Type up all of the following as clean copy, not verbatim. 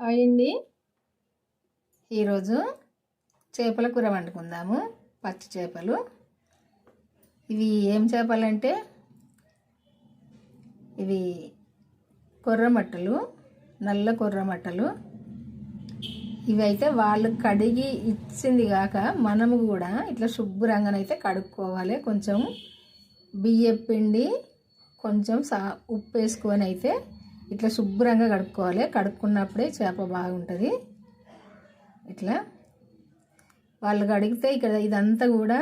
Hi అండి. ఈరోజు చేపల కూర వండుకుందాము. పచ్చి చేపలు. ఇవి ఏం చేపలంటే ఇవి కొర్రమట్టలు, నల్ల కొర్రమట్టలు. ఇవి అయితే వాళ్ళు కడిగి ఇచ్చింది కాక మనము కూడా ఇట్లా శుభ్రంగానైతే కడుక్కోవాలి. కొంచెం బియ్యం పిండి, కొంచెం ఉప్పు వేసుకొని అయితే ఇట్లా శుభ్రంగా కడుక్కోవాలి. కడుక్కున్నప్పుడే చేప బాగుంటుంది. ఇట్లా వాళ్ళు కడిగితే ఇక్కడ ఇదంతా కూడా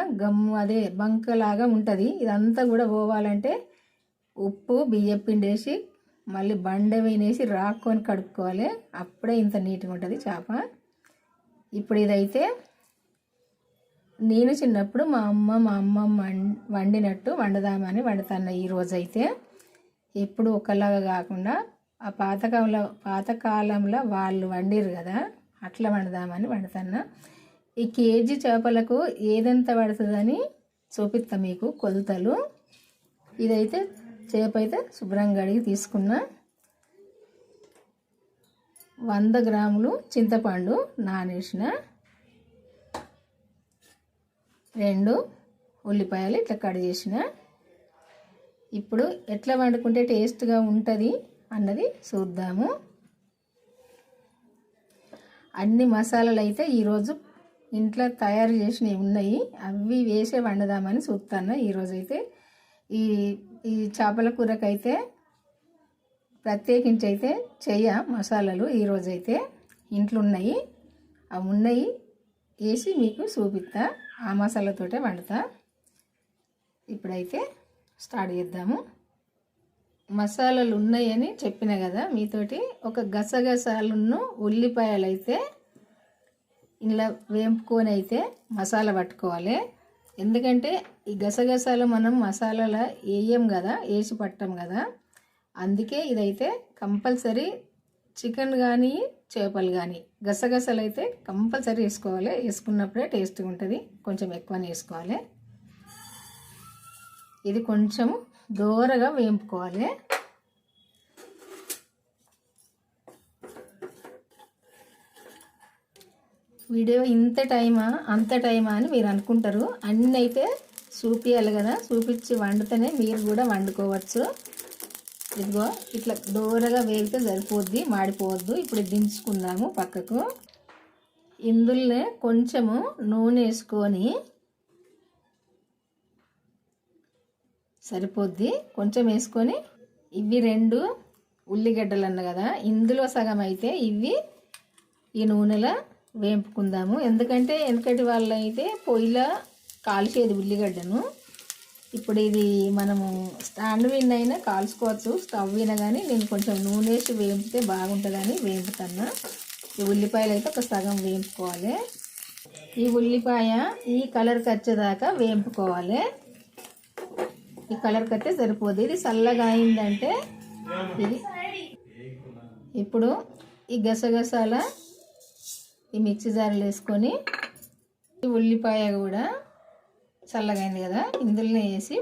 అదే బంకలాగా ఉంటుంది. ఇదంతా కూడా పోవాలంటే ఉప్పు బియ్యం పిండి వేసి మళ్ళీ బండ వేసి రాక్కొని కడుక్కోవాలి. అప్పుడే ఇంత నీట్గా ఉంటుంది చేప. ఇప్పుడు ఇదైతే నేను చిన్నప్పుడు మా అమ్మమ్మ వండినట్టు వండుదామని వండుతాను. ఈరోజైతే ఎప్పుడు ఒకలాగా కాకుండా ఆ పాతకాలంలో వాళ్ళు వండిరు కదా, అట్లా వండుదామని వండుతాను. ఈ కేజీ చేపలకు ఏదెంత పడుతుందని చూపిస్తా మీకు కొలతలు. ఇదైతే చేప అయితే శుభ్రంగా కడిగి తీసుకున్నా. 100 గ్రాములు చింతపండు నానేసిన, 2 ఉల్లిపాయలు ఇట్లా కట్ చేసిన. ఇప్పుడు ఎట్లా వండుకుంటే టేస్ట్గా ఉంటుంది అన్నది చూద్దాము. అన్ని మసాలాలు అయితే ఈరోజు ఇంట్లో తయారు చేసినవి ఉన్నాయి, అవి వేసే వండుదామని చూస్తాను. ఈరోజైతే ఈ చేపల కూరకైతే ప్రత్యేకించి అయితే మసాలాలు ఈరోజైతే ఇంట్లో ఉన్నాయి, అవి ఉన్నాయి వేసి మీకు చూపిస్తా. ఆ మసాలాతోటే వండుతా. ఇప్పుడైతే స్టార్ట్ చేద్దాము. మసాలాలు ఉన్నాయని చెప్పిన కదా మీతోటి. ఒక గసగసాలును ఉల్లిపాయలు అయితే ఇలా వేంపుకొని అయితే మసాలా పట్టుకోవాలి. ఎందుకంటే ఈ గసగసాలు మనం మసాలాలో వేయం కదా, వేసి పట్టం కదా. అందుకే ఇదైతే కంపల్సరీ చికెన్ కానీ చేపలు కానీ గసగసాలు అయితే కంపల్సరీ వేసుకోవాలి. వేసుకున్నప్పుడే టేస్ట్గా ఉంటుంది. కొంచెం ఎక్కువనే వేసుకోవాలి. ఇది కొంచెం దోరగా వేంపుకోవాలి. వీడియో ఇంత టైమా అంత టైమా అని మీరు అనుకుంటారు. అన్నీ అయితే చూపించాలి కదా, చూపించి వండితేనే మీరు కూడా వండుకోవచ్చు. ఇదిగో ఇట్లా దోరగా వేగితే సరిపోద్ది, మాడిపోవద్దు. ఇప్పుడు దించుకుందాము పక్కకు. ఇందులోనే కొంచెము నూనె వేసుకొని సరిపోద్ది, కొంచెం వేసుకొని ఇవి 2 ఉల్లిగడ్డలు అన్న కదా, ఇందులో సగం అయితే ఇవి ఈ నూనెలో వేంపుకుందాము. ఎందుకంటే వెనకటి వాళ్ళు అయితే పొయ్యిలో కాల్చేది ఉల్లిగడ్డను. ఇప్పుడు ఇది మనము స్టాండ్ విన్ అయినా కాల్చుకోవచ్చు, స్టవ్ అయినా. కానీ నేను కొంచెం నూనె వేసి వేంపితే బాగుంటుందని వేంపుతున్నా. ఈ ఉల్లిపాయలు అయితే ఒక సగం వేంపుకోవాలి. ఈ ఉల్లిపాయ ఈ కలర్కి వచ్చేదాకా వేంపుకోవాలి. ఈ కలర్కి అయితే సరిపోదు. ఇది చల్లగా అయిందంటే ఇది ఇప్పుడు ఈ గసగసాల ఈ మిక్సీ జార్లు వేసుకొని ఈ ఉల్లిపాయ కూడా చల్లగా అయింది కదా, ఇందులోనే వేసి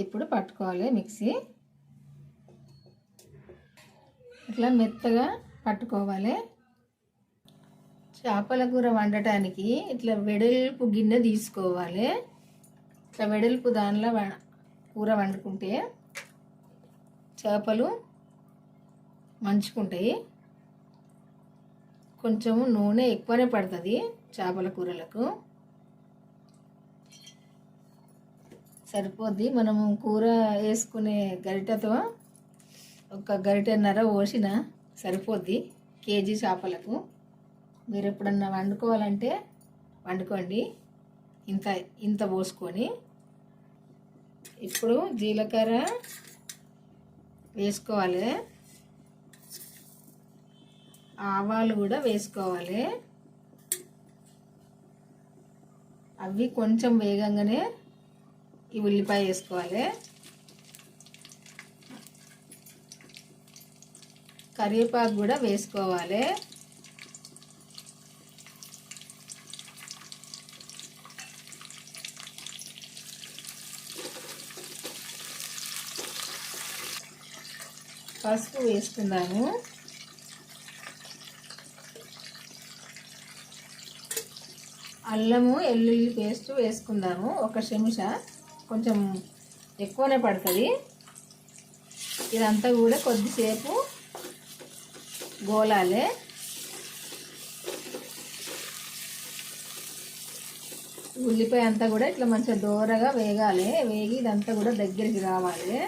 ఇప్పుడు పట్టుకోవాలి మిక్సీ. ఇట్లా మెత్తగా పట్టుకోవాలి. చేపల కూర వండటానికి ఇట్లా వెడల్పు గిన్నె తీసుకోవాలి. ఇట్లా వెడల్పు దానిలో కూర వండుకుంటే చేపలు మంచుకుంటాయి. కొంచెము నూనె ఎక్కువనే పడుతుంది చేపల కూరలకు, సరిపోద్ది. మనము కూర వేసుకునే గరిటెతో ఒక గరిటెన్నర పోసిన సరిపోద్ది కేజీ చేపలకు. మీరు ఎప్పుడన్నా వండుకోవాలంటే వండుకోండి, ఇంత పోసుకొని. ఇప్పుడు జీలకర్ర వేసుకోవాలి, ఆవాలు కూడా వేసుకోవాలి. అవి కొంచెం వేగంగానే ఈ ఉల్లిపాయ వేసుకోవాలి. కరివేపాకు కూడా వేసుకోవాలి. పసుపు వేసుకుందాము. అల్లము వెల్లుల్లి పేస్ట్ వేసుకుందాము. ఒక చెంచా, కొంచెం ఎక్కువనే పడుతుంది. ఇదంతా కూడా కొద్దిసేపు గోలాలి. ఉల్లిపాయ అంతా కూడా ఇట్లా మంచిగా దోరగా వేగాలి. వేగి ఇదంతా కూడా దగ్గరికి రావాలి.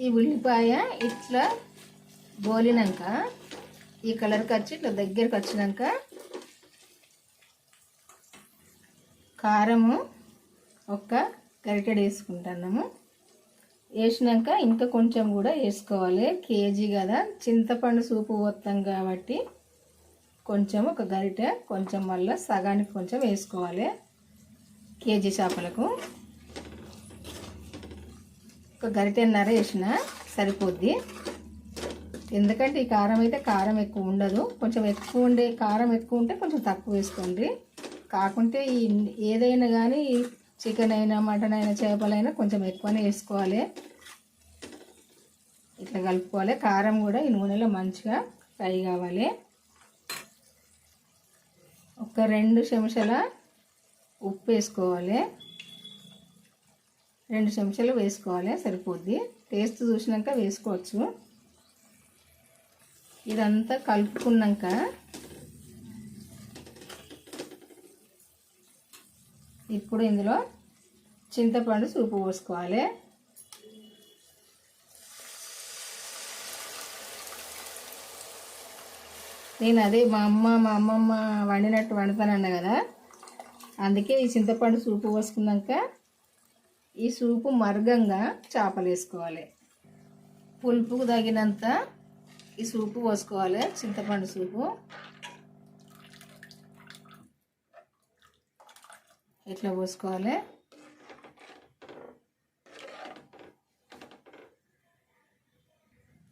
ఈ ఉల్లిపాయ ఇట్లా గోలినాక ఈ కలర్కి వచ్చి ఇట్లా దగ్గరికి వచ్చినాక కారము ఒక గరిటెడు వేసుకుంటున్నాము. వేసినాక ఇంకా కొంచెం కూడా వేసుకోవాలి. కేజీ కదా, చింతపండు సూపు పోతాం కాబట్టి కొంచెం ఒక గరిటె, కొంచెం మళ్ళీ సగానికి కొంచెం వేసుకోవాలి. కేజీ చేపలకు ఒక గరిటెన్నర వేసిన సరిపోద్ది. ఎందుకంటే ఈ కారం అయితే కారం ఎక్కువ ఉండదు. కొంచెం ఎక్కువ ఉండే కారం ఎక్కువ ఉంటే కొంచెం తక్కువ వేసుకోండి. కాకుంటే ఏదైనా కానీ చికెన్ అయినా మటన్ అయినా చేపలైనా కొంచెం ఎక్కువనే వేసుకోవాలి. ఇట్లా కలుపుకోవాలి. కారం కూడా ఈ నూనెలో మంచిగా ఫ్రై కావాలి. ఒక 2 చెంచాల ఉప్పు వేసుకోవాలి. 2 చెంచాలు వేసుకోవాలి సరిపోద్ది. టేస్ట్ చూసినాక వేసుకోవచ్చు. ఇదంతా కలుపుకున్నాక ఇప్పుడు ఇందులో చింతపండు సూపు పోసుకోవాలి. నేను అదే మా అమ్మమ్మ వండినట్టు వండుతానన్నా కదా, అందుకే ఈ చింతపండు సూపు పోసుకున్నాక ఈ సూపు మరగంగా చేపలు వేసుకోవాలి. పులుపుకు తగినంత ఈ సూపు పోసుకోవాలి. చింతపండు సూపు ఇట్లా పోసుకోవాలి.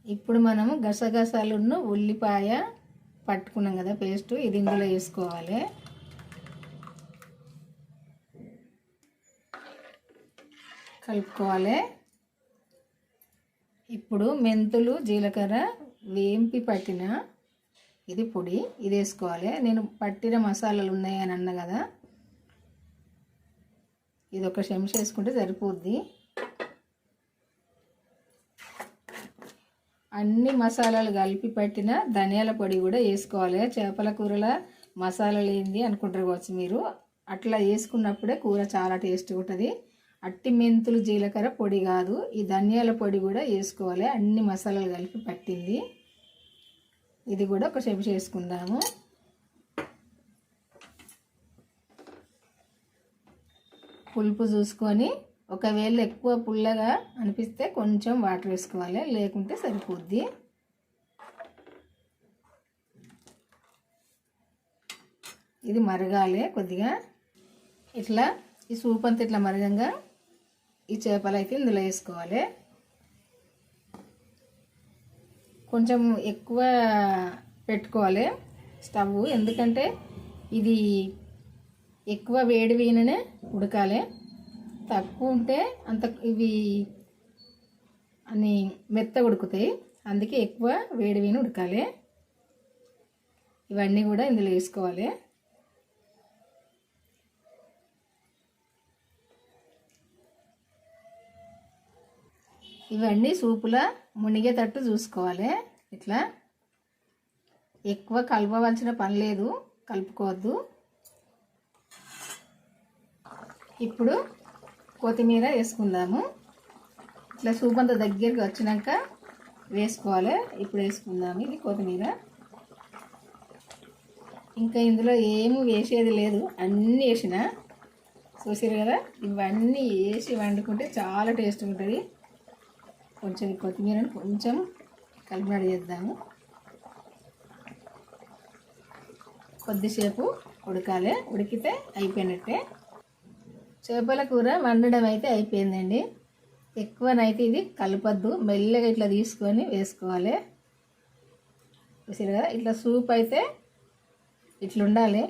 ఇప్పుడు మనము గసగసాలును ఉల్లిపాయ పట్టుకున్నాం కదా పేస్ట్, ఇది ఇందులో వేసుకోవాలి. కలుపుకోవాలి. ఇప్పుడు మెంతులు జీలకర్ర వేంపి పట్టిన ఇది పొడి, ఇది వేసుకోవాలి. నేను పట్టిన మసాలాలు ఉన్నాయని అన్న కదా, ఇది ఒక చెంచా వేసుకుంటే సరిపోద్ది. అన్ని మసాలాలు కలిపి పట్టిన ధనియాల పొడి కూడా వేసుకోవాలి. చేపల కూరల మసాలాలు ఏంది అనుకుంటారు కావచ్చు మీరు, అట్లా వేసుకున్నప్పుడే కూర చాలా టేస్ట్గా ఉంటుంది. అట్టి మెంతులు జీలకర్ర పొడి కాదు, ఈ ధనియాల పొడి కూడా వేసుకోవాలి. అన్ని మసాలాలు కలిపి పట్టింది. ఇది కూడా ఒక చెంచా వేసుకుందాము. పులుపు చూసుకొని, ఒకవేళ ఎక్కువ పుల్లగా అనిపిస్తే కొంచెం వాటర్ వేసుకోవాలి, లేకుంటే సరిపోద్ది. ఇది మరగాలి కొద్దిగా. ఇట్లా ఈ సూప్ అంతా ఇట్లా మరగంగా ఈ చేపలు అయితే ఇందులో వేసుకోవాలి. కొంచెం ఎక్కువ పెట్టుకోవాలి స్టవ్, ఎందుకంటే ఇది ఎక్కువ వేడి వీననే ఉడకాలి. తక్కువ ఉంటే అంత ఇవి అన్ని మెత్తగా ఉడుకుతాయి. అందుకే ఎక్కువ వేడి వీన ఉడకాలి. ఇవన్నీ కూడా ఇందులో వేసుకోవాలి. ఇవన్నీ సూపులా మునిగేటట్టు చూసుకోవాలి. ఇట్లా ఎక్కువ కలపవలసిన పని లేదు, కలుపుకోవద్దు. ఇప్పుడు కొత్తిమీర వేసుకుందాము. ఇట్లా సూప్ అంతా దగ్గరికి వచ్చినాక వేసుకోవాలి. ఇప్పుడు వేసుకుందాము ఇది కొత్తిమీర. ఇంకా ఇందులో ఏమీ వేసేది లేదు, అన్నీ వేసిన చూసారు కదా. ఇవన్నీ వేసి వండుకుంటే చాలా టేస్ట్ ఉంటుంది. కొంచెం కొత్తిమీరని కొంచెం కలిపినట్టు చేద్దాము. కొద్దిసేపు ఉడకాలి, ఉడికితే అయిపోయినట్టే. చేపల కూర వండడం అయితే అయిపోయిందండి. ఎక్కువనైతే ఇది కలపద్దు, మెల్లగా ఇట్లా తీసుకొని వేసుకోవాలి. చూసారు కదా, ఇట్లా సూప్ అయితే ఇట్లా ఉండాలి.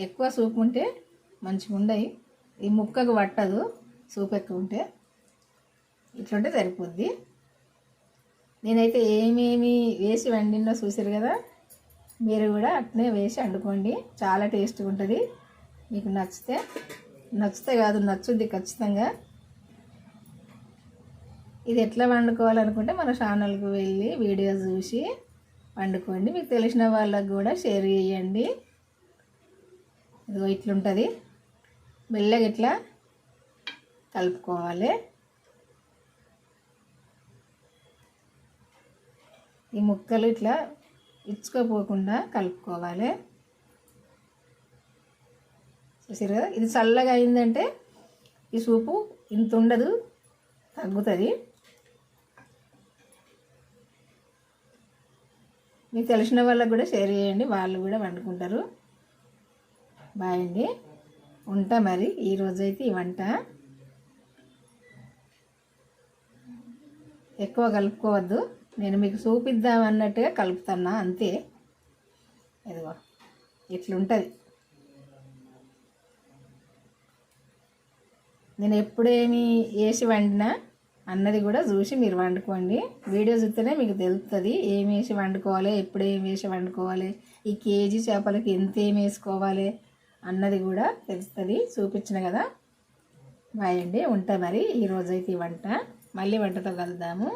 ఎక్కువ సూప్ ఉంటే మంచిగా ఉండయి, ఈ ముక్కకు పట్టదు. సూప్ ఎక్కువ ఉంటే ఇట్లుంటే సరిపోద్ది. నేనైతే ఏమేమి వేసి వండినో చూసారు కదా. మీరు కూడా అట్నే వేసి వండుకోండి, చాలా టేస్ట్గా ఉంటుంది. మీకు నచ్చితే కాదు, నచ్చుద్ది ఖచ్చితంగా. ఇది ఎట్లా వండుకోవాలనుకుంటే మన ఛానల్కి వెళ్ళి వీడియో చూసి వండుకోండి. మీకు తెలిసిన వాళ్ళకు కూడా షేర్ చేయండి. ఇదిగో ఇట్లుంటుంది. మెల్లగా ఇట్లా కలుపుకోవాలి. ఈ ముక్కలు ఇట్లా ఇచ్చుకోపోకుండా కలుపుకోవాలి. చూసారు కదా, ఇది చల్లగా అయిందంటే ఈ సూపు ఇంత ఉండదు, తగ్గుతుంది. మీకు తెలిసిన వాళ్ళకు కూడా షేర్ చేయండి, వాళ్ళు కూడా వండుకుంటారు. బాయ్ అండి, ఉంటా మరి. ఈరోజైతే ఈ వంట ఎక్కువ కలుపుకోవద్దు, నేను మీకు చూపిద్దాం అన్నట్టుగా కలుపుతున్నా అంతే. ఇదిగో ఇట్లుంటుంది. నేను ఎప్పుడేమి వేసి వండినా అన్నది కూడా చూసి మీరు వండుకోండి. వీడియో చూస్తేనే మీకు తెలుస్తుంది ఏమి వేసి వండుకోవాలి, ఎప్పుడు ఏమి వేసి వండుకోవాలి, ఈ కేజీ చేపలకి ఎంత ఏమి వేసుకోవాలి అన్నది కూడా తెలుస్తుంది. చూపించిన కదా. బాయ్ అండి, ఉంటా మరి. ఈరోజైతే ఈ వంట, మళ్ళీ వంటతో కలుద్దాము.